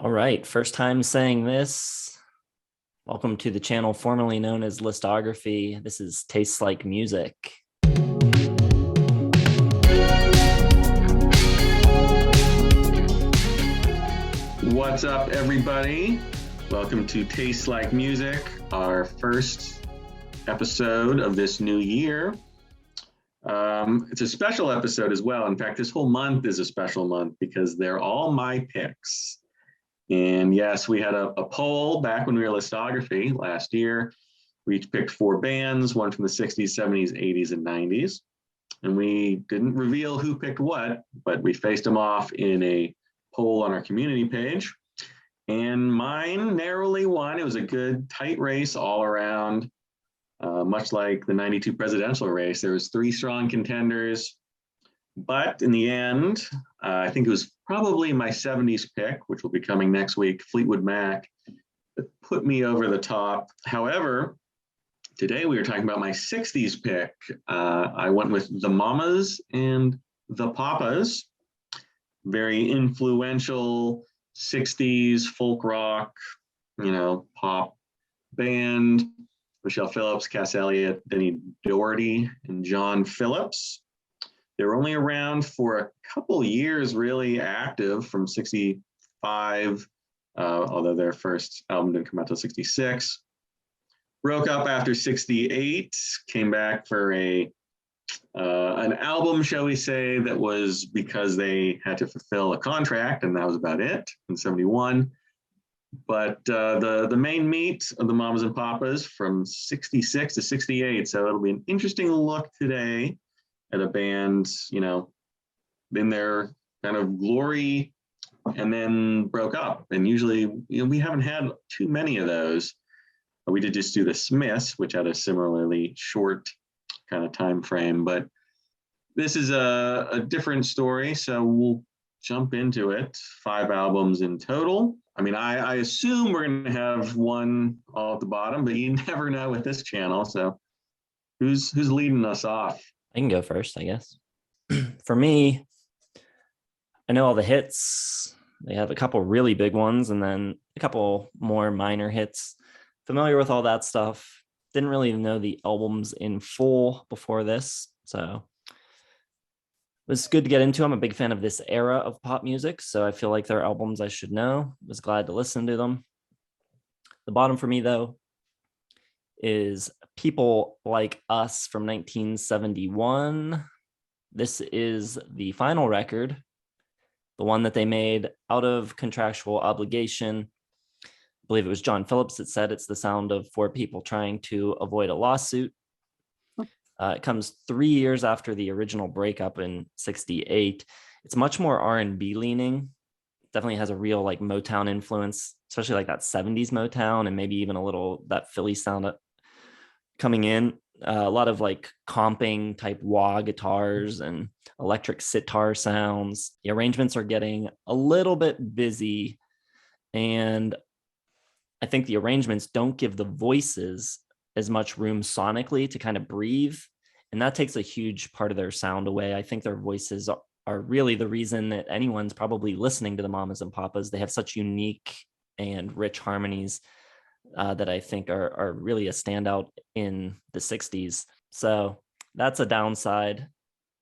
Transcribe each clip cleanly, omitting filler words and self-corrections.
All right, first time saying this. Welcome to the channel formerly known as Listography. This is Tastes Like Music. What's up, everybody? Welcome to Tastes Like Music, our first episode of this new year. It's a special episode as well. In fact, this whole month is a special month because they're all my picks. And yes, we had a poll back when we were Listography last year. We each picked 4 bands, one from the 60s, 70s, 80s, and 90s. And we didn't reveal who picked what, but we faced them off in a poll on our community page. And mine narrowly won. It was a good, tight race all around. Much like the 92 presidential race, there was 3 strong contenders. But in the end, I think it was probably my 70s pick, which will be coming next week, Fleetwood Mac, that put me over the top. However, today we were talking about my 60s pick. I went with the Mamas and the Papas, very influential 60s folk rock, pop band. Michelle Phillips, Cass Elliot, Denny, Doherty, and John Phillips. They were only around for a couple years, really active from 65, although their first album didn't come out until 66. Broke up after 68, came back for an album, shall we say, that was because they had to fulfill a contract, and that was about it in 71. But the main meat of the Mamas and Papas from 66 to 68, so it'll be an interesting look today at a band, in their kind of glory and then broke up. And usually, we haven't had too many of those. We did just do the Smiths, which had a similarly short kind of time frame. But this is a different story, so we'll jump into it. 5 albums in total. I mean, I assume we're going to have one all at the bottom, but you never know with this channel. So who's leading us off? I can go first, I guess. For me, I know all the hits. They have a couple really big ones and then a couple more minor hits. Familiar with all that stuff. Didn't really know the albums in full before this, so it was good to get into. I'm a big fan of this era of pop music, so I feel like they're albums I should know. Was glad to listen to them. The bottom for me, though, is People Like Us from 1971. This is the final record, the one that they made out of contractual obligation. I believe it was John Phillips that said it's the sound of 4 people trying to avoid a lawsuit. It comes 3 years after the original breakup in 68. It's much more R&B leaning. Definitely has a real Motown influence, especially that 70s Motown, and maybe even a little that Philly sound coming in. A lot of comping type wah guitars and electric sitar sounds. The arrangements are getting a little bit busy, and I think the arrangements don't give the voices as much room sonically to kind of breathe. And that takes a huge part of their sound away. I think their voices are really the reason that anyone's probably listening to the Mamas and Papas. They have such unique and rich harmonies that I think are really a standout in the 60s. So that's a downside.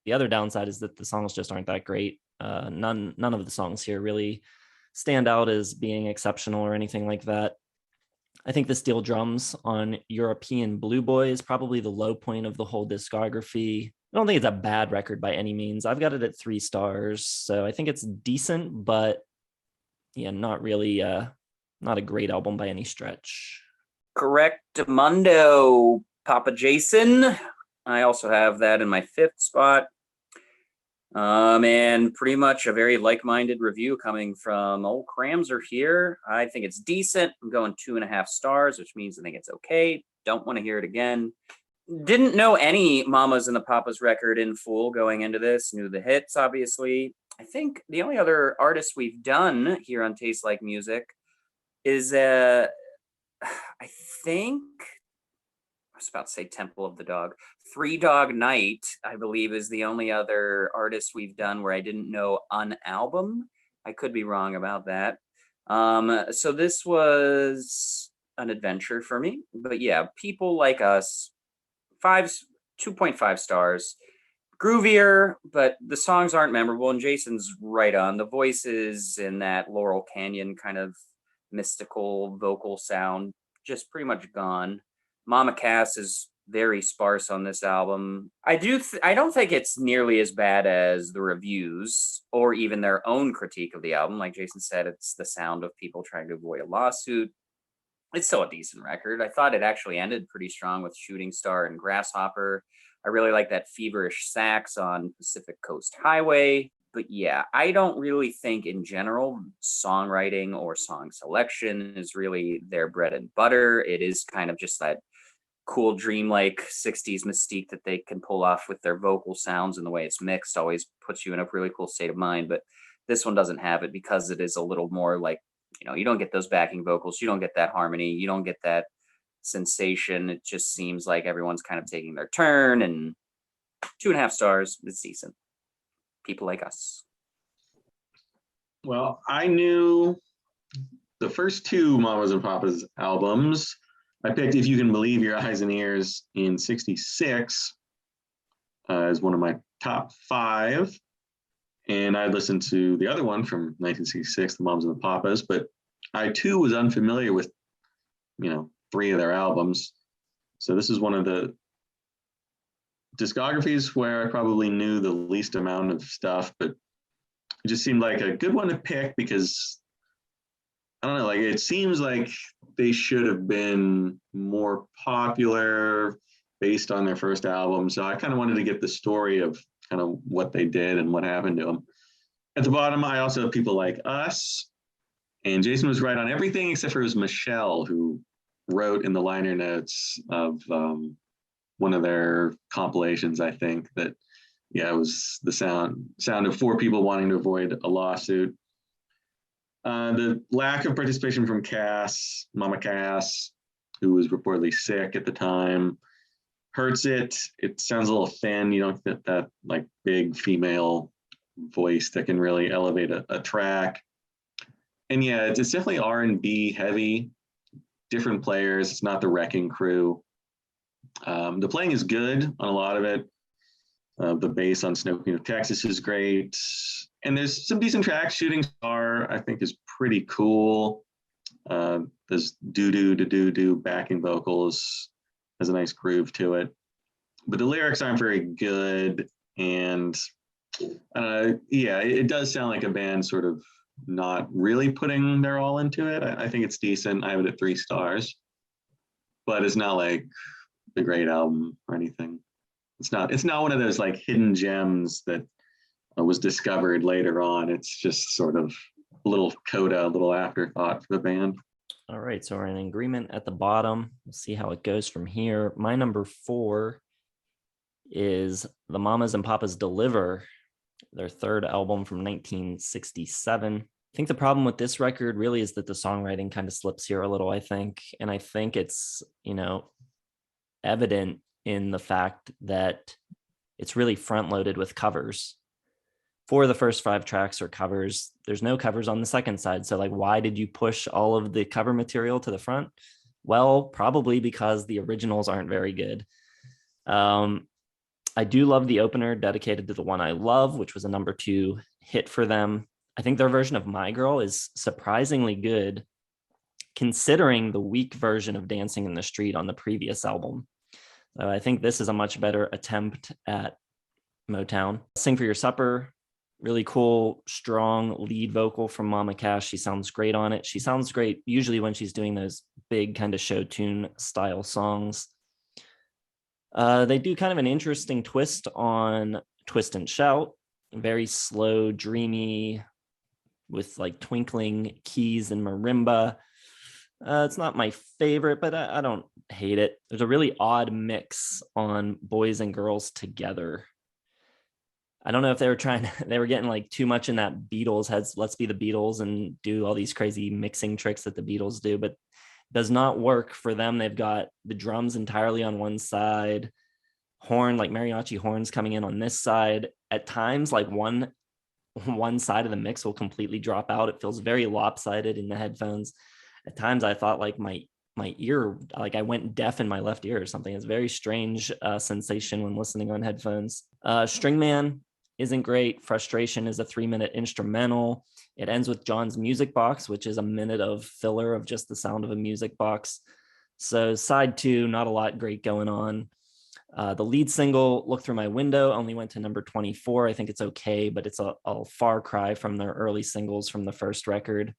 The other downside is that the songs just aren't that great. None of the songs here really stand out as being exceptional or anything like that. I think the steel drums on European Blue Boy is probably the low point of the whole discography. I don't think it's a bad record by any means. I've got it at 3 stars, so I think it's decent, but yeah, not really, not a great album by any stretch. Correctamundo, Papa Jason. I also have that in my 5th spot. And pretty much a very like-minded review coming from old Cramser here. I think it's decent. I'm going 2.5 stars, which means I think it's okay. Don't want to hear it again. Didn't know any Mamas and the Papas record in full going into this. Knew the hits, obviously. I think the only other artist we've done here on Taste Like Music is, I think, I was about to say Temple of the Dog. 3 Dog Night, I believe, is the only other artist we've done where I didn't know an album. I could be wrong about that. So this was an adventure for me, but yeah, People Like Us, 2.5 stars. Groovier, but the songs aren't memorable, and Jason's right on. The voices in that Laurel Canyon kind of mystical vocal sound just pretty much gone. Mama Cass is very sparse on this album. I don't think it's nearly as bad as the reviews or even their own critique of the album. Like Jason said, it's the sound of people trying to avoid a lawsuit. It's still a decent record. I thought it actually ended pretty strong with Shooting Star and Grasshopper. I really like that feverish sax on Pacific Coast Highway. But yeah, I don't really think in general songwriting or song selection is really their bread and butter. It is kind of just that cool dreamlike 60s mystique that they can pull off with their vocal sounds, and the way it's mixed always puts you in a really cool state of mind. But this one doesn't have it because it is a little more like, you don't get those backing vocals, you don't get that harmony, you don't get that sensation. It just seems like everyone's kind of taking their turn, and 2.5 stars is decent. People Like Us. Well, I knew the first two Mamas and Papas albums. I picked If You Can Believe Your Eyes and Ears in 66 as one of my top 5. And I listened to the other one from 1966, The Mamas and the Papas, but I too was unfamiliar with, 3 of their albums. So this is one of the discographies where I probably knew the least amount of stuff, but it just seemed like a good one to pick because, I don't know, like it seems like they should have been more popular based on their first album. So I kind of wanted to get the story of kind of what they did and what happened to them. At the bottom, I also have People Like Us. And Jason was right on everything except for it was Michelle who wrote in the liner notes of one of their compilations, I think, that, it was the sound of 4 people wanting to avoid a lawsuit. The lack of participation from Cass, Mama Cass, who was reportedly sick at the time, hurts it. It sounds a little thin. You don't get that like big female voice that can really elevate a track. And yeah, it's definitely R&B heavy, different players. It's not the Wrecking Crew. The playing is good on a lot of it. The bass on Snow Queen of Texas is great. And there's some decent tracks. Shooting Star, I think, is pretty cool. There's do-do-do-do-do backing vocals. Has a nice groove to it. But the lyrics aren't very good. And it does sound like a band sort of not really putting their all into it. I think it's decent. I have it at 3 stars. But it's not like the great album or anything. It's not one of those like hidden gems that was discovered later on. It's just sort of a little coda, a little afterthought for the band. All right, so we're in agreement at the bottom. We'll see how it goes from here. My number 4 is The Mamas and Papas Deliver, their third album from 1967. I think the problem with this record really is that the songwriting kind of slips here a little, I think. And I think it's, evident in the fact that it's really front loaded with covers. 4 of the first 5 tracks are covers. There's no covers on the second side. So like, why did you push all of the cover material to the front? Well, probably because the originals aren't very good. I do love the opener dedicated to The One I Love, which was a number 2 hit for them. I think their version of My Girl is surprisingly good, considering the weak version of Dancing in the Street on the previous album. So I think this is a much better attempt at Motown. Sing for Your Supper, really cool, strong lead vocal from Mama Cass. She sounds great on it. She sounds great usually when she's doing those big kind of show tune style songs. They do kind of an interesting twist on Twist and Shout, very slow, dreamy, with like twinkling keys and marimba. It's not my favorite, but I don't hate it. There's a really odd mix on Boys and Girls Together. I don't know if they were getting like too much in that Beatles heads. Let's be the Beatles and do all these crazy mixing tricks that the Beatles do, but does not work for them. They've got the drums entirely on one side, horn, like mariachi horns coming in on this side. At times, like one one side of the mix will completely drop out. It feels very lopsided in the headphones. At times I thought like my ear, like I went deaf in my left ear or something. It's a very strange sensation when listening on headphones. Stringman isn't great. Frustration is a 3-minute instrumental. It ends with John's music box, which is a minute of filler of just the sound of a music box. So side 2, not a lot great going on. The lead single, Look Through My Window, only went to number 24. I think it's okay, but it's a far cry from their early singles from the first record.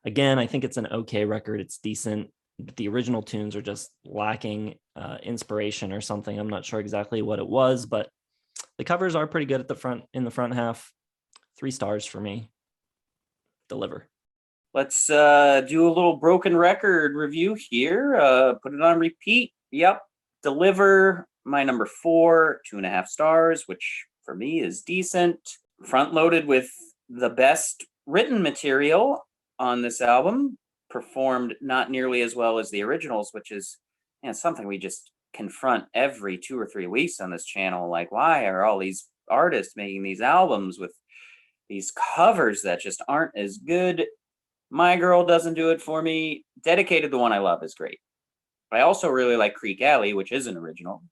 Again, I think it's an okay record. It's decent, but the original tunes are just lacking inspiration or something. I'm not sure exactly what it was, but the covers are pretty good at the front, in the front half. 3 stars for me. Deliver. Let's do a little broken record review here. Put it on repeat. Yep. Deliver, my number 4, 2.5 stars, which for me is decent. Front loaded with the best written material on this album, performed not nearly as well as the originals, which is something we just confront every 2 or 3 weeks on this channel. Like, why are all these artists making these albums with these covers that just aren't as good? My Girl doesn't do it for me. Dedicated, the one I love, is great. I also really like Creek Alley, which is an original.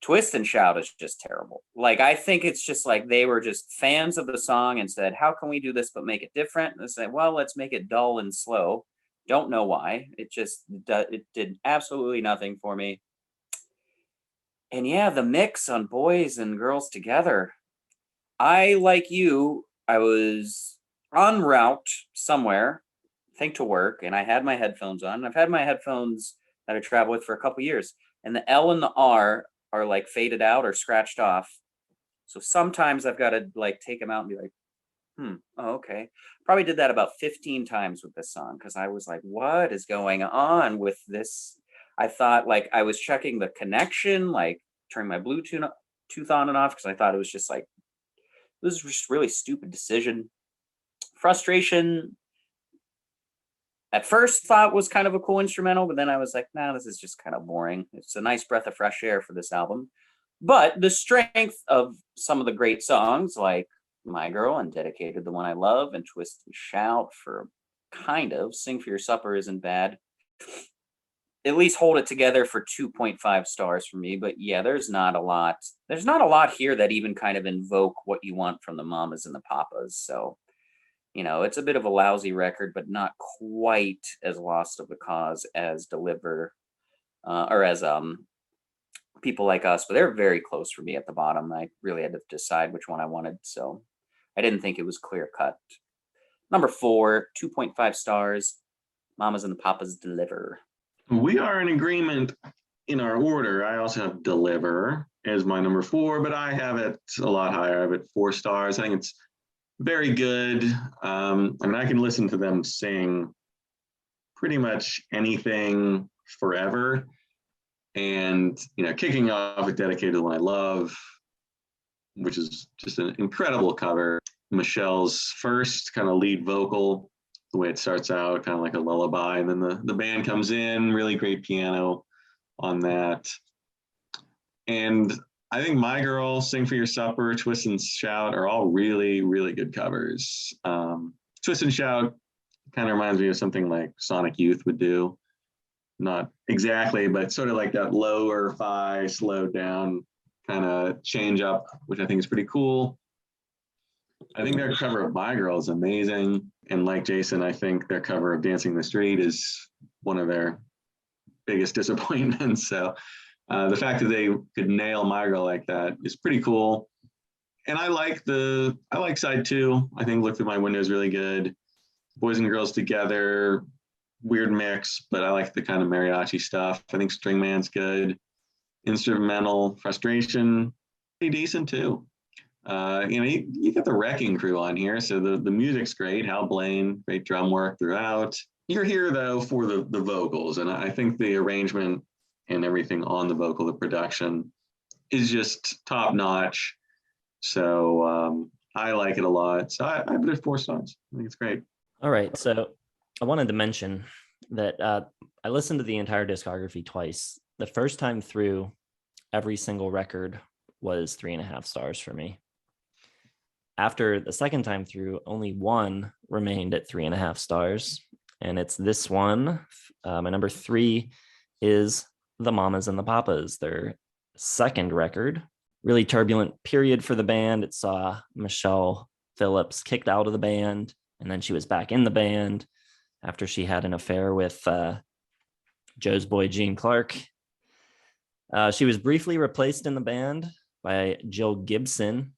Twist and Shout is just terrible. Like, I think it's just like they were just fans of the song and said, how can we do this but make it different? And they said, well, let's make it dull and slow. Don't know why. It did absolutely nothing for me. And yeah, the mix on Boys and Girls Together. I, like you, I was en route somewhere, I think to work, and I had my headphones on. I've had my headphones that I travel with for a couple years, and the L and the R are like faded out or scratched off. So sometimes I've got to like take them out and be like, oh, okay. Probably did that about 15 times with this song because I was like, what is going on with this? I thought like I was checking the connection, like turning my Bluetooth on and off because I thought it was just like, this is just really stupid decision. Frustration, at first thought was kind of a cool instrumental, but then I was like, nah, this is just kind of boring. It's a nice breath of fresh air for this album. But the strength of some of the great songs like My Girl and Dedicated, the one I love, and Twist and Shout for kind of Sing for Your Supper isn't bad. At least hold it together for 2.5 stars for me. But yeah, there's not a lot here that even kind of invoke what you want from the Mamas and the Papas. So, it's a bit of a lousy record, but not quite as lost of the cause as Deliver or as People Like Us. But they're very close for me at the bottom. I really had to decide which one I wanted. So I didn't think it was clear cut. Number 4, 2.5 stars. Mamas and the Papas, Deliver. We are in agreement in our order. I also have Deliver as my number 4, but I have it a lot higher. I have it 4 stars. I think it's very good. I mean, I can listen to them sing pretty much anything forever. And, kicking off with Dedicated to the One I Love, which is just an incredible cover. Michelle's first kind of lead vocal, the way it starts out, kind of like a lullaby. And then the band comes in, really great piano on that. And I think My Girl, Sing for Your Supper, Twist and Shout are all really, really good covers. Twist and Shout kind of reminds me of something like Sonic Youth would do. Not exactly, but sort of like that lower fi, slowed down kind of change up, which I think is pretty cool. I think their cover of My Girl is amazing. And like Jason, I think their cover of Dancing in the Street is one of their biggest disappointments. So the fact that they could nail My Girl like that is pretty cool. And I like side 2. I think Look Through My Window is really good. Boys and Girls Together, weird mix, but I like the kind of mariachi stuff. I think Stringman's good. Instrumental, Frustration, pretty decent too. You got the Wrecking Crew on here, so the music's great. Hal Blaine, great drum work throughout. You're here though for the vocals, and I think the arrangement and everything on the vocal, the production is just top notch. So I like it a lot. So I put it 4 stars. I think it's great. All right. So I wanted to mention that I listened to the entire discography twice. The first time through, every single record was 3.5 stars for me. after the second time through, only one remained at 3.5 stars. And it's this one. My number 3 is the Mamas and the Papas, their second record. Really turbulent period for the band. It saw Michelle Phillips kicked out of the band, and then she was back in the band after she had an affair with Joe's boy, Gene Clark. She was briefly replaced in the band by Jill Gibson.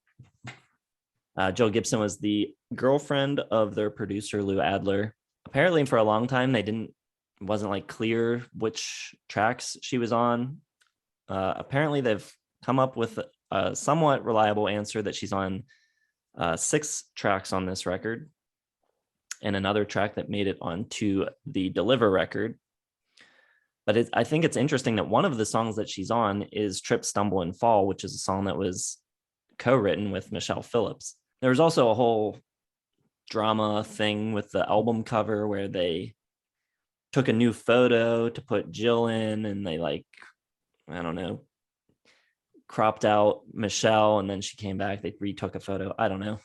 Jill Gibson was the girlfriend of their producer, Lou Adler. Apparently, for a long time, it wasn't like clear which tracks she was on. Apparently, they've come up with a somewhat reliable answer that she's on 6 tracks on this record, and another track that made it onto the Deliver record. But I think it's interesting that one of the songs that she's on is Trip, Stumble, and Fall, which is a song that was co-written with Michelle Phillips. There was also a whole drama thing with the album cover where they took a new photo to put Jill in, and they cropped out Michelle, and then she came back, they retook a photo. I don't know.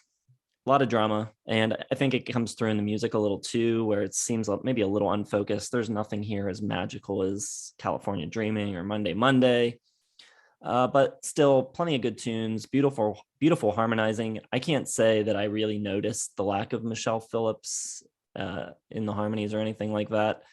A lot of drama. And I think it comes through in the music a little too, where it seems like maybe a little unfocused. There's nothing here as magical as California Dreaming or Monday Monday. But still plenty of good tunes, beautiful harmonizing. I can't say that I really noticed the lack of Michelle Phillips in the harmonies or anything like that.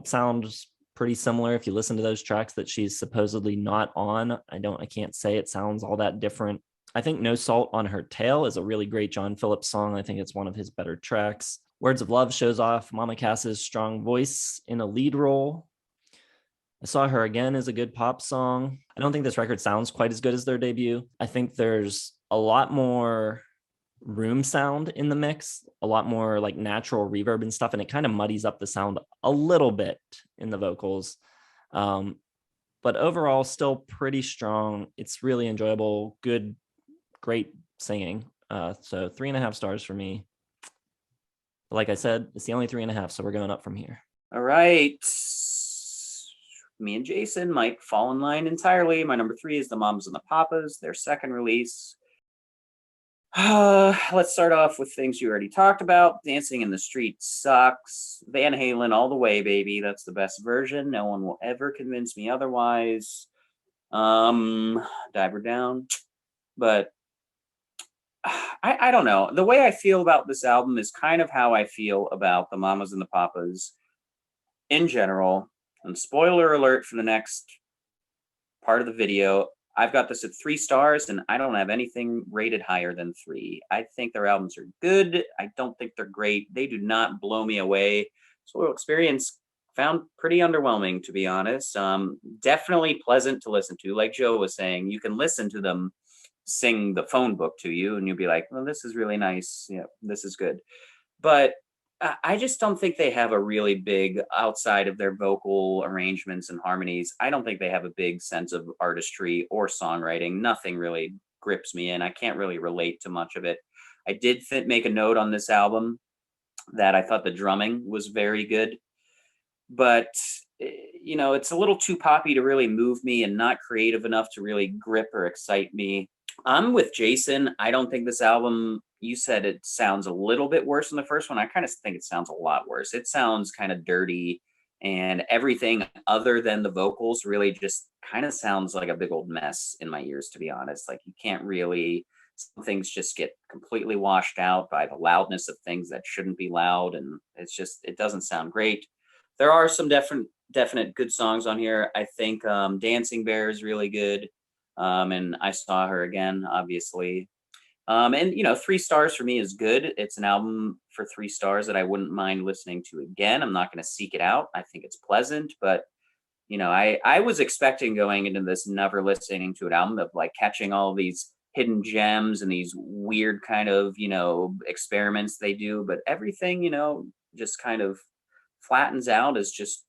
Sounds pretty similar if you listen to those tracks that she's supposedly not on. I can't say it sounds all that different. I think No Salt on Her Tail is a really great John Phillips song. I think it's one of his better tracks. Words of Love shows off Mama Cass's strong voice in a lead role. I Saw Her Again is a good pop song. I don't think this record sounds quite as good as their debut. I think there's a lot more room sound in the mix, a lot more like natural reverb and stuff, and it kind of muddies up the sound a little bit in the vocals. But overall, still pretty strong. It's really enjoyable, good, great singing. So 3.5 stars for me. Like I said, it's the only 3.5, so we're going up from here. All right. Me and Jason might fall in line entirely. My number 3 is the Mamas and the Papas, their second release. Let's start off with things you already talked about. Dancing in the Street sucks. Van Halen all the way, baby. That's the best version. No one will ever convince me otherwise. Diver Down. But I don't know. The way I feel about this album is kind of how I feel about the Mamas and the Papas in general. And spoiler alert for the next part of the video, I've got this at 3 stars, and I don't have anything rated higher than 3. I think their albums are good. I don't think they're great. They do not blow me away. Soil Experience found pretty underwhelming, to be honest. Definitely pleasant to listen to. Like Joe was saying, you can listen to them sing the phone book to you, and you'll be like, well, this is really nice. Yeah, this is good. But I just don't think they have a really big, outside of their vocal arrangements and harmonies, I don't think they have a big sense of artistry or songwriting. Nothing really grips me in. I can't really relate to much of it. I did make a note on this album that I thought the drumming was very good, but it's a little too poppy to really move me and not creative enough to really grip or excite me. I'm with Jason. I don't think this album, you said it sounds a little bit worse than the first one. I kind of think it sounds a lot worse. It sounds kind of dirty, and everything other than the vocals really just kind of sounds like a big old mess in my ears, to be honest. Like, you can't really, some things just get completely washed out by the loudness of things that shouldn't be loud, and it doesn't sound great. There are some definite good songs on here. I think Dancing Bear is really good. And I Saw Her Again, obviously. And 3 stars for me is good. It's an album for 3 stars that I wouldn't mind listening to again. I'm not going to seek it out. I think it's pleasant, but I was expecting going into this never listening to an album of like catching all these hidden gems and these weird kind of, experiments they do, but everything, just kind of flattens out as just,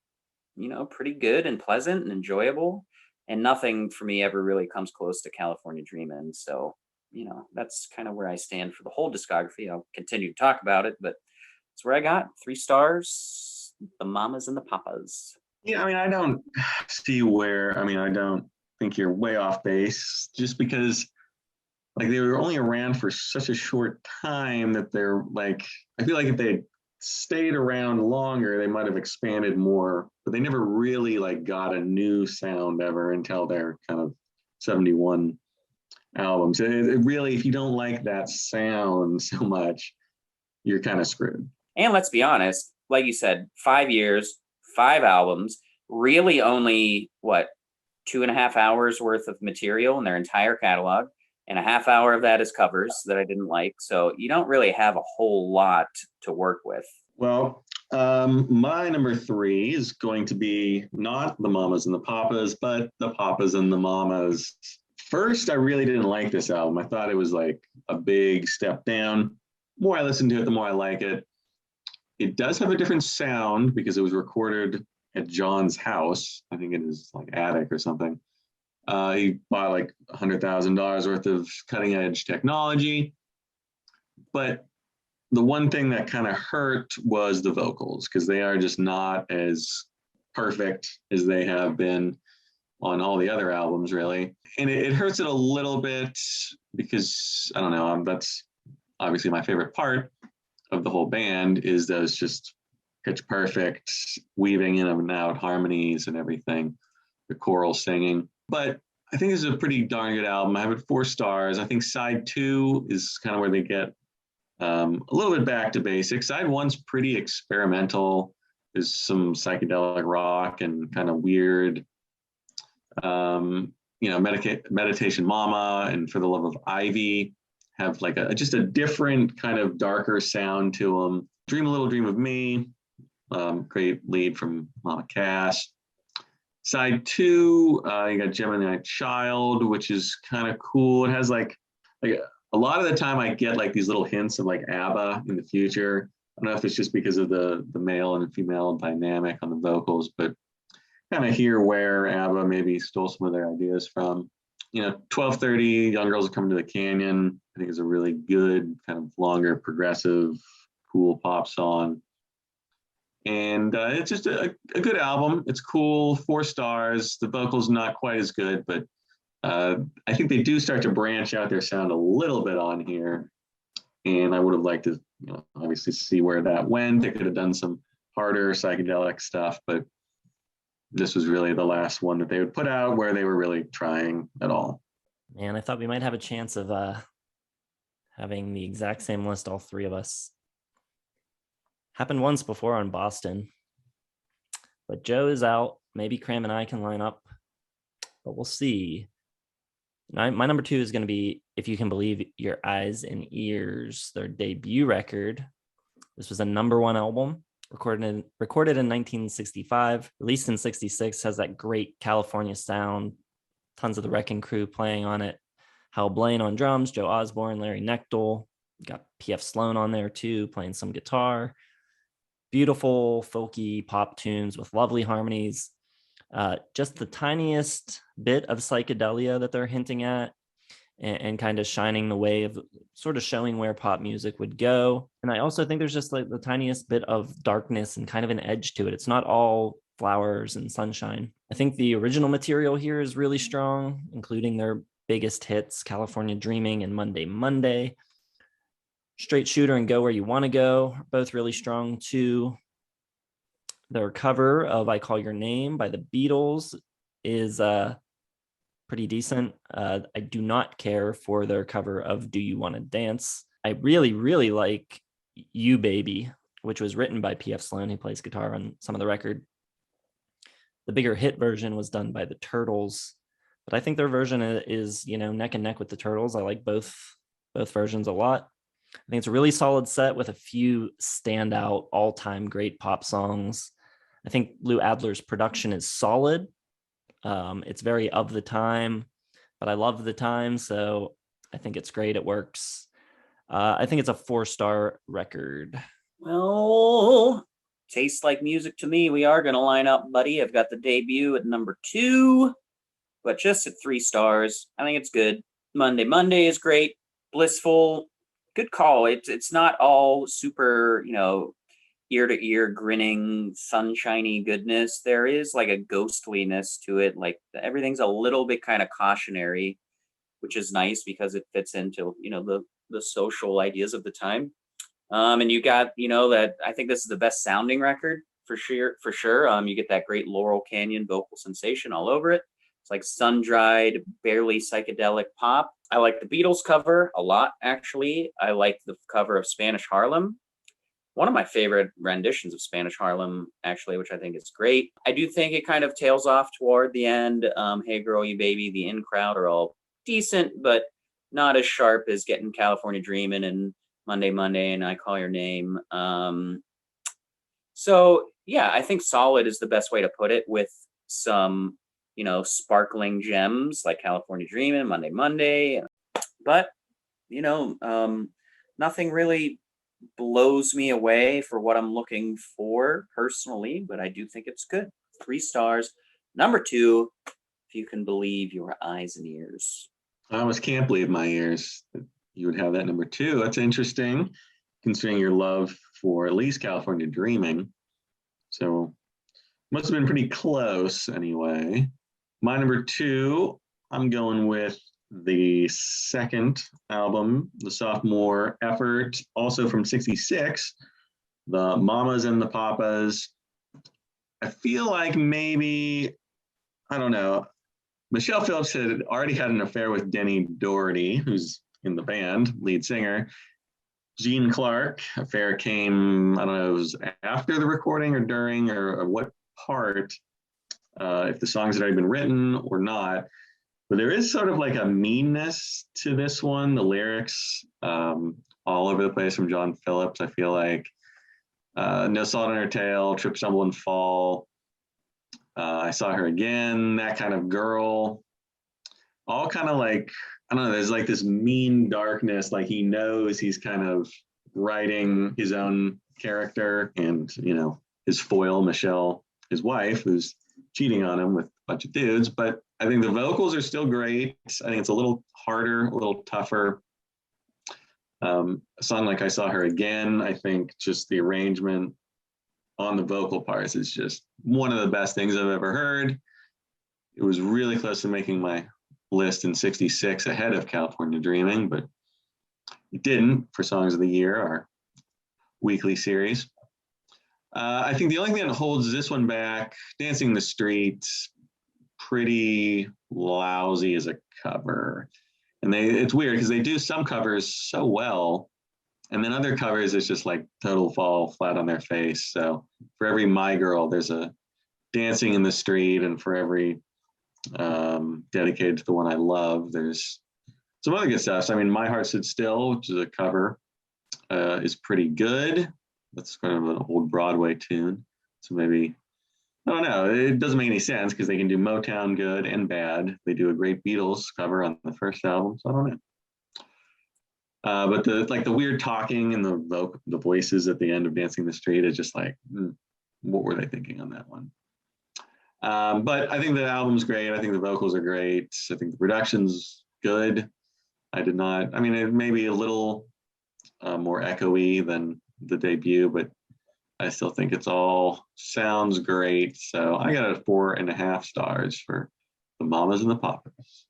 pretty good and pleasant and enjoyable. And nothing for me ever really comes close to California Dreamin'. So, that's kind of where I stand for the whole discography. I'll continue to talk about it, but it's where I got 3 stars, the Mamas and the Papas. Yeah, I don't see where, I don't think you're way off base, just because like they were only around for such a short time that they're like, I feel like if they stayed around longer, they might have expanded more, but they never really like got a new sound ever until their kind of 71 albums. It really, if you don't like that sound so much, you're kind of screwed. And let's be honest, like you said, 5 years, 5 albums, really only what, 2.5 hours worth of material in their entire catalog. And a half hour of that is covers that I didn't like. So you don't really have a whole lot to work with. Well, my number 3 is going to be not the Mamas and the Papas, but the Papas and the Mamas. First, I really didn't like this album. I thought it was like a big step down. The more I listen to it, the more I like it. It does have a different sound because it was recorded at John's house. I think it is like attic or something. He bought like $100,000 worth of cutting edge technology. But the one thing that kind of hurt was the vocals, because they are just not as perfect as they have been on all the other albums, really. And it hurts it a little bit because, I don't know, that's obviously my favorite part of the whole band is those just pitch perfect weaving in and out harmonies and everything, the choral singing. But I think this is a pretty darn good album. I have it 4 stars. I think side 2 is kind of where they get a little bit back to basics. Side 1's pretty experimental. There's some psychedelic rock and kind of weird, Meditation Mama and For the Love of Ivy have like just a different kind of darker sound to them. Dream a Little Dream of Me, great lead from Mama Cass. Side 2, you got Gemini Child, which is kind of cool. It has like a lot of the time I get like these little hints of like ABBA in the future. I don't know if it's just because of the male and female dynamic on the vocals, but kind of hear where ABBA maybe stole some of their ideas from. 12:30, Young Girls Are Coming to the Canyon, I think is a really good kind of longer progressive cool pop song. And it's just a good album. It's cool, 4 stars. The vocals not quite as good, but I think they do start to branch out their sound a little bit on here. And I would have liked to, obviously see where that went. They could have done some harder psychedelic stuff, but this was really the last one that they would put out where they were really trying at all. Man, I thought we might have a chance of having the exact same list, all 3 of us. Happened once before on Boston, but Joe is out. Maybe Cram and I can line up, but we'll see. My number 2 is going to be If You Can Believe Your Eyes and Ears, their debut record. This was a number 1 album, recorded in 1965, released in 66, has that great California sound, tons of the Wrecking Crew playing on it. Hal Blaine on drums, Joe Osborne, Larry Knechtel, got P.F. Sloan on there too, playing some guitar. Beautiful folky pop tunes with lovely harmonies. Just the tiniest bit of psychedelia that they're hinting at and kind of shining the way of sort of showing where pop music would go. And I also think there's just like the tiniest bit of darkness and kind of an edge to it. It's not all flowers and sunshine. I think the original material here is really strong, including their biggest hits, California Dreaming and Monday Monday. Straight Shooter and Go Where You Want to Go are both really strong too. Their cover of I Call Your Name by the Beatles is pretty decent. I do not care for their cover of Do You Want to Dance. I really, really like You Baby, which was written by P.F. Sloan, who plays guitar on some of the record. The bigger hit version was done by the Turtles, but I think their version is, neck and neck with the Turtles. I like both versions a lot. I think it's a really solid set with a few standout all-time great pop songs. I think Lou Adler's production is solid. It's very of the time, but I love the time, so I think it's great. It works. I think it's a 4-star record. Well, tastes like music to me. We are going to line up, buddy. I've got the debut at number 2, but just at 3 stars. I think it's good. Monday is great. Blissful. Good call. It's not all super, ear to ear grinning, sunshiny goodness. There is like a ghostliness to it. Like everything's a little bit kind of cautionary. which is nice because it fits into, the social ideas of the time. And you got, that I think this is the best sounding record for sure. For sure. You get that great Laurel Canyon vocal sensation all over it. It's like sun-dried, barely psychedelic pop. I like the Beatles cover a lot, actually. I like the cover of Spanish Harlem. One of my favorite renditions of Spanish Harlem, actually, which I think is great. I do think it kind of tails off toward the end. Hey Girl, You Baby, the In Crowd are all decent, but not as sharp as Getting California Dreamin' and Monday, Monday, and I Call Your Name. So yeah, I think solid is the best way to put it, with some, sparkling gems like California Dreamin', Monday, Monday. But, nothing really blows me away for what I'm looking for personally, but I do think it's good. 3 stars. Number 2, if you can believe your eyes and ears. I almost can't believe my ears that you would have that number 2. That's interesting, considering your love for at least California Dreaming. So must have been pretty close anyway. My number 2, I'm going with the second album, the sophomore effort, also from '66, the Mamas and the Papas. I feel like maybe, I don't know, Michelle Phillips had already had an affair with Denny Doherty, who's in the band, lead singer. Gene Clark affair came, I don't know, it was after the recording or during, or what part, if the songs had already been written or not. But there is sort of like a meanness to this one. The lyrics all over the place from John Phillips, I feel like. No Salt on Her Tail, Trip, Stumble, and Fall. I Saw Her Again, That Kind of Girl. All kind of like, I don't know, there's like this mean darkness, like he knows he's kind of writing his own character and, his foil, Michelle, his wife, who's cheating on him with a bunch of dudes. But I think the vocals are still great. I think it's a little harder, a little tougher. A song like I Saw Her Again, I think just the arrangement on the vocal parts is just one of the best things I've ever heard. It was really close to making my list in '66 ahead of California Dreaming, but it didn't for Songs of the Year, our weekly series. I think the only thing that holds this one back, Dancing in the Streets, pretty lousy as a cover. And it's weird because they do some covers so well, and then other covers it's just like total fall flat on their face. So for every My Girl, there's a Dancing in the Street, and for every dedicated to the one I love, there's some other good stuff. So, I mean, My Heart Stood Still, which is a cover, is pretty good. That's kind of an old Broadway tune. So maybe, I don't know, it doesn't make any sense because they can do Motown good and bad. They do a great Beatles cover on the first album, so I don't know. But the weird talking and the voices at the end of Dancing in the Street is just like, what were they thinking on that one? But I think the album's great. I think the vocals are great. I think the production's good. It may be a little more echoey than the debut, but I still think it's all sounds great. So I got a 4.5 stars for the Mamas and the Papas.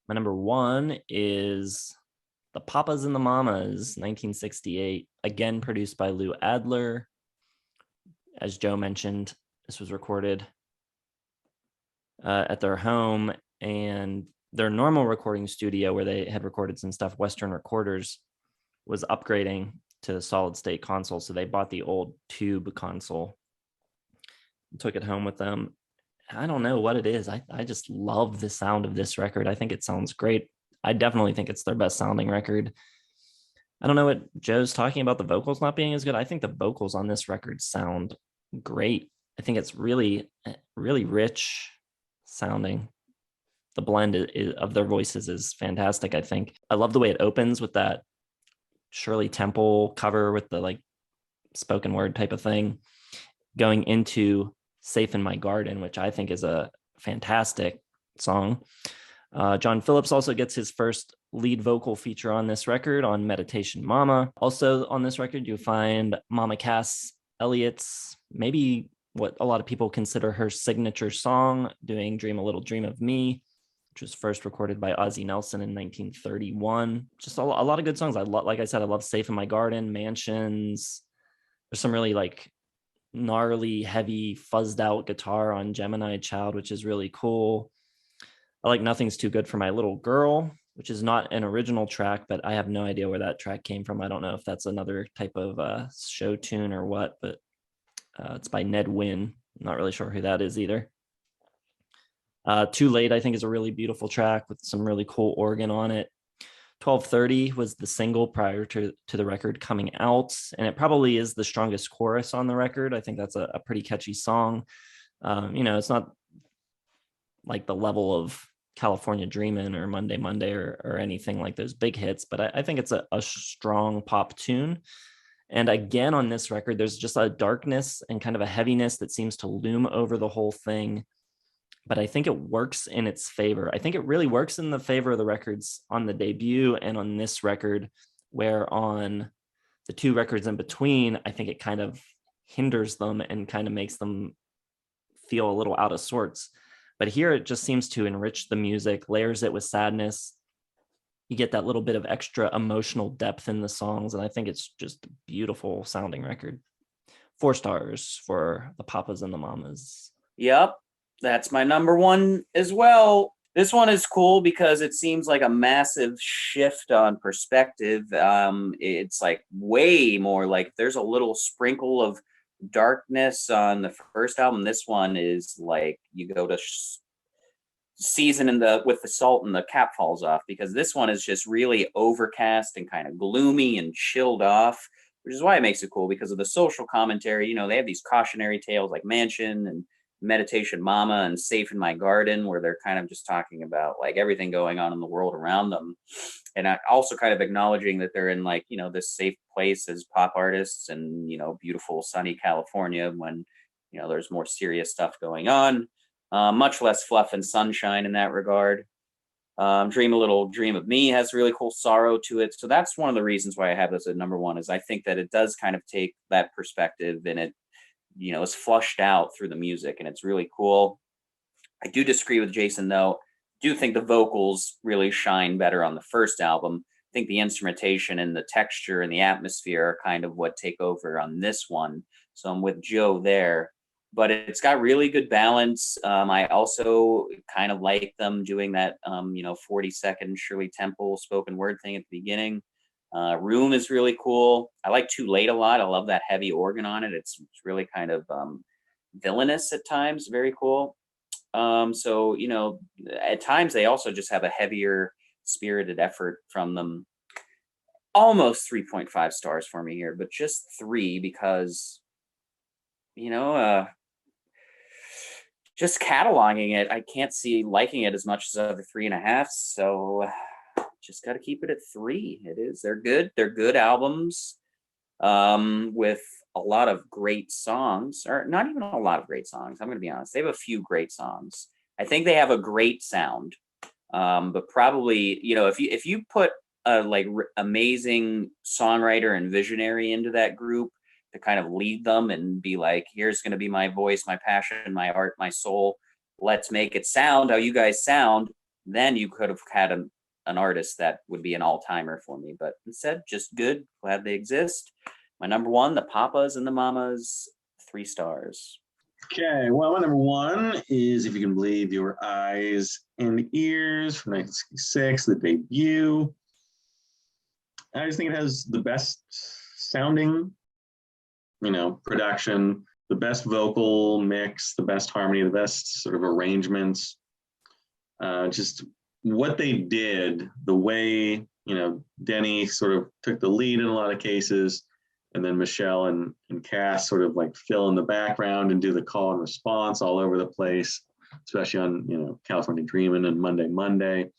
My number 1 is The Papas and the Mamas, 1968, again produced by Lou Adler. As Joe mentioned, this was recorded at their home, and their normal recording studio where they had recorded some stuff, Western Recorders, was upgrading to solid state console. So they bought the old tube console and took it home with them. I don't know what it is. I just love the sound of this record. I think it sounds great. I definitely think it's their best sounding record. I don't know what Joe's talking about, the vocals not being as good. I think the vocals on this record sound great. I think it's really, really rich sounding. The blend of their voices is fantastic, I think. I love the way it opens with that Shirley Temple cover with the like spoken word type of thing, going into Safe in My Garden, which I think is a fantastic song. John Phillips also gets his first lead vocal feature on this record on Meditation Mama. Also on this record, you find Mama Cass Elliott's, maybe what a lot of people consider her signature song, doing Dream a Little Dream of Me, which was first recorded by Ozzie Nelson in 1931. Just a lot of good songs. Like I said, I love Safe in My Garden, Mansions. There's some really like gnarly, heavy, fuzzed out guitar on Gemini Child, which is really cool. I like Nothing's Too Good for My Little Girl, which is not an original track, but I have no idea where that track came from. I don't know if that's another type of show tune or what, but it's by Ned Wynn. I'm not really sure who that is either. Too Late, I think, is a really beautiful track with some really cool organ on it. 1230 was the single prior to the record coming out, and it probably is the strongest chorus on the record. I think that's a pretty catchy song. It's not like the level of California Dreamin' or Monday Monday or anything like those big hits, but I think it's a strong pop tune. And again, on this record, there's just a darkness and kind of a heaviness that seems to loom over the whole thing. But I think it works in its favor. I think it really works in the favor of the records on the debut and on this record, where on the two records in between, I think it kind of hinders them and kind of makes them feel a little out of sorts. But here it just seems to enrich the music, layers it with sadness. You get that little bit of extra emotional depth in the songs, and I think it's just a beautiful sounding record. 4 stars for the Papas and the Mamas. Yep, that's my number one as well. This one is cool because it seems like a massive shift on perspective. It's like way more like there's a little sprinkle of darkness on the first album. This one is like you go to season with the salt and the cap falls off, because this one is just really overcast and kind of gloomy and chilled off, which is why it makes it cool because of the social commentary. They have these cautionary tales like Mansion and Meditation Mama and Safe in My Garden, where they're kind of just talking about like everything going on in the world around them, and also kind of acknowledging that they're in like this safe place as pop artists and beautiful sunny California when there's more serious stuff going on. Much less fluff and sunshine in that regard. Dream a Little Dream of Me has really cool sorrow to it. So that's one of the reasons why I have this at number one, is I think that it does kind of take that perspective and it, is flushed out through the music, and it's really cool. I do disagree with Jason though. I do think the vocals really shine better on the first album. I think the instrumentation and the texture and the atmosphere are kind of what take over on this one. So I'm with Joe there. But it's got really good balance. I also kind of like them doing that, 40-second Shirley Temple spoken word thing at the beginning. Room is really cool. I like Too Late a lot. I love that heavy organ on it. It's really kind of villainous at times. Very cool. So, at times they also just have a heavier spirited effort from them. Almost 3.5 stars for me here, but just 3 because, just cataloging it, I can't see liking it as much as the other 3.5. So just got to keep it at 3. It is. They're good. They're good albums with a lot of great songs, or not even a lot of great songs. I'm going to be honest. They have a few great songs. I think they have a great sound, but probably, if you put a amazing songwriter and visionary into that group to kind of lead them and be like, here's going to be my voice, my passion, my art, my soul. Let's make it sound how you guys sound. Then you could have had an artist that would be an all-timer for me. But instead, just good. Glad they exist. My number one, the Papas and the Mamas, 3 stars. Okay, well, my number one is If You Can Believe Your Eyes and Ears from 1966, the debut. I just think it has the best sounding production, the best vocal mix, the best harmony, the best sort of arrangements. Just what they did, the way, Denny sort of took the lead in a lot of cases, and then Michelle and Cass sort of like fill in the background and do the call and response all over the place, especially on, California Dreamin' and Monday Monday.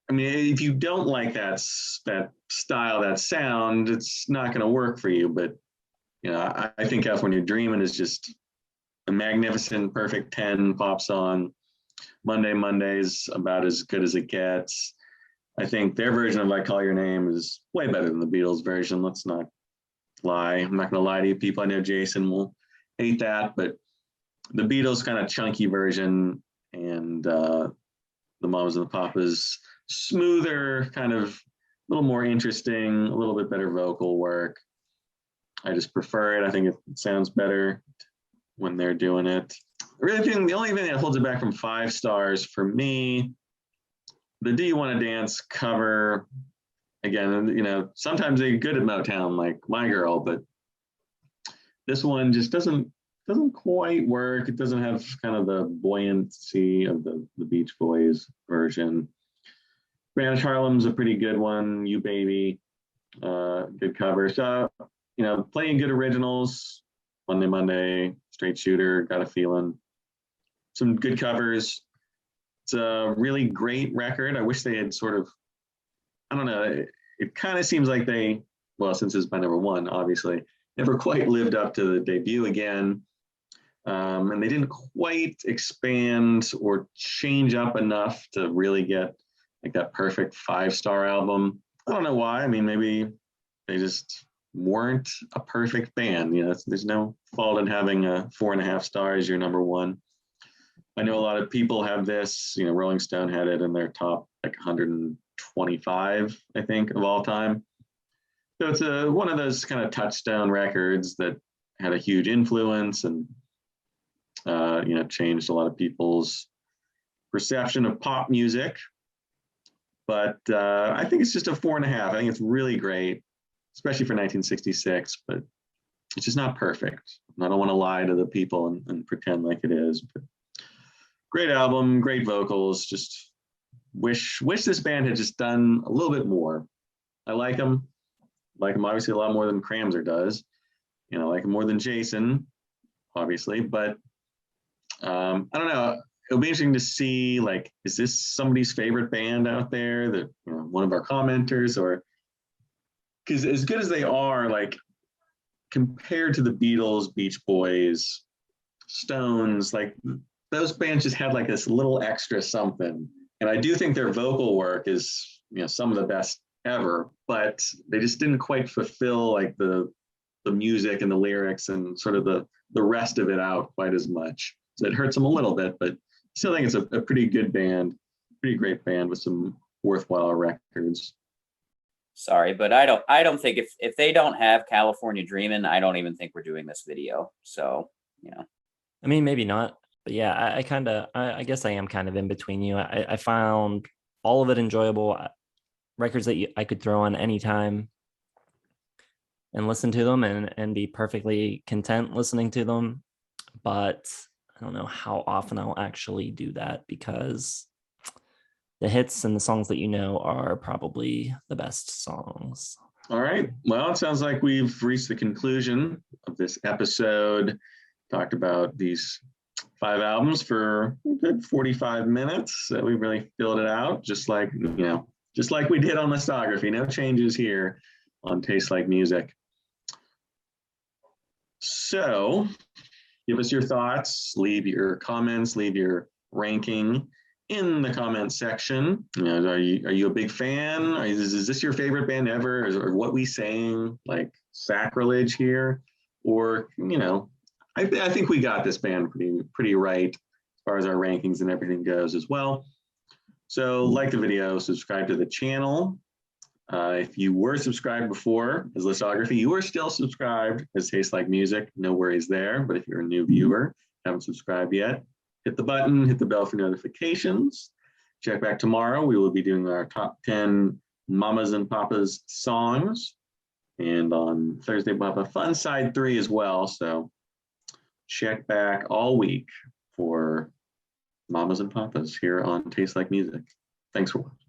I mean, if you don't like that style, that sound, it's not going to work for you. But, I think California Dreamin' is just a magnificent, perfect 10 pop song. Monday Monday's about as good as it gets. I think their version of I Call Your Name is way better than the Beatles version. Let's not lie. I'm not going to lie to you people. I know Jason will hate that, but the Beatles kind of chunky version and the Mamas and the Papas smoother, kind of a little more interesting, a little bit better vocal work. I just prefer it. I think it sounds better when they're doing it. The only thing that holds it back from 5 stars for me, the Do You Want to Dance cover, again, you know, sometimes they're good at Motown, like My Girl, but this one just doesn't quite work. It doesn't have kind of the buoyancy of the Beach Boys version. Spanish Harlem's a pretty good one. You Baby, good cover. So, you know, playing good originals, Monday, Monday, Straight Shooter, Got a Feeling. Some good covers. It's a really great record. I wish they had sort of, I don't know, it kind of seems like they, well, since it's my number 1, obviously, never quite lived up to the debut again. And they didn't quite expand or change up enough to really get like that perfect 5-star album. I don't know why. I mean, maybe they just weren't a perfect band. You know, there's no fault in having a 4.5 stars, your number 1. I know a lot of people have this, you know, Rolling Stone had it in their top like 125, I think, of all time. So it's one of those kind of touchstone records that had a huge influence and, you know, changed a lot of people's perception of pop music. But I think it's just a 4.5. I think it's really great, especially for 1966, but it's just not perfect. I don't want to lie to the people and pretend like it is. But great album, great vocals. Just wish this band had just done a little bit more. I like them obviously a lot more than Cramser does. You know, I like them more than Jason, obviously. But I don't know. It'll be interesting to see, like, is this somebody's favorite band out there, that, you know, one of our commenters, or because as good as they are, like compared to the Beatles, Beach Boys, Stones, like those bands just had like this little extra something. And I do think their vocal work is, you know, some of the best ever, but they just didn't quite fulfill like the music and the lyrics and sort of the rest of it out quite as much. So it hurts them a little bit, but still think it's a pretty good band, pretty great band with some worthwhile records. Sorry, but I don't think if they don't have California Dreamin', I don't even think we're doing this video. So, you know. I mean, maybe not, but yeah, I guess I am kind of in between you. I found all of it enjoyable. Records that I could throw on anytime and listen to them and be perfectly content listening to them. But I don't know how often I'll actually do that, because the hits and the songs that you know are probably the best songs. All right. Well, it sounds like we've reached the conclusion of this episode. Talked about these 5 albums for a good 45 minutes. We really filled it out, just like we did on Listography. No changes here on Taste Like Music. So give us your thoughts, leave your comments, leave your ranking in the comment section. You know, are you a big fan? Is this your favorite band ever? Or what we saying like sacrilege here? Or, you know, I think we got this band pretty right as far as our rankings and everything goes as well. So like the video, subscribe to the channel. If you were subscribed before as Listography, you are still subscribed as Taste Like Music. No worries there. But if you're a new viewer, haven't subscribed yet, hit the button, hit the bell for notifications. Check back tomorrow. We will be doing our top 10 Mamas and Papas songs. And on Thursday, we'll have a fun side 3 as well. So check back all week for Mamas and Papas here on Taste Like Music. Thanks for watching.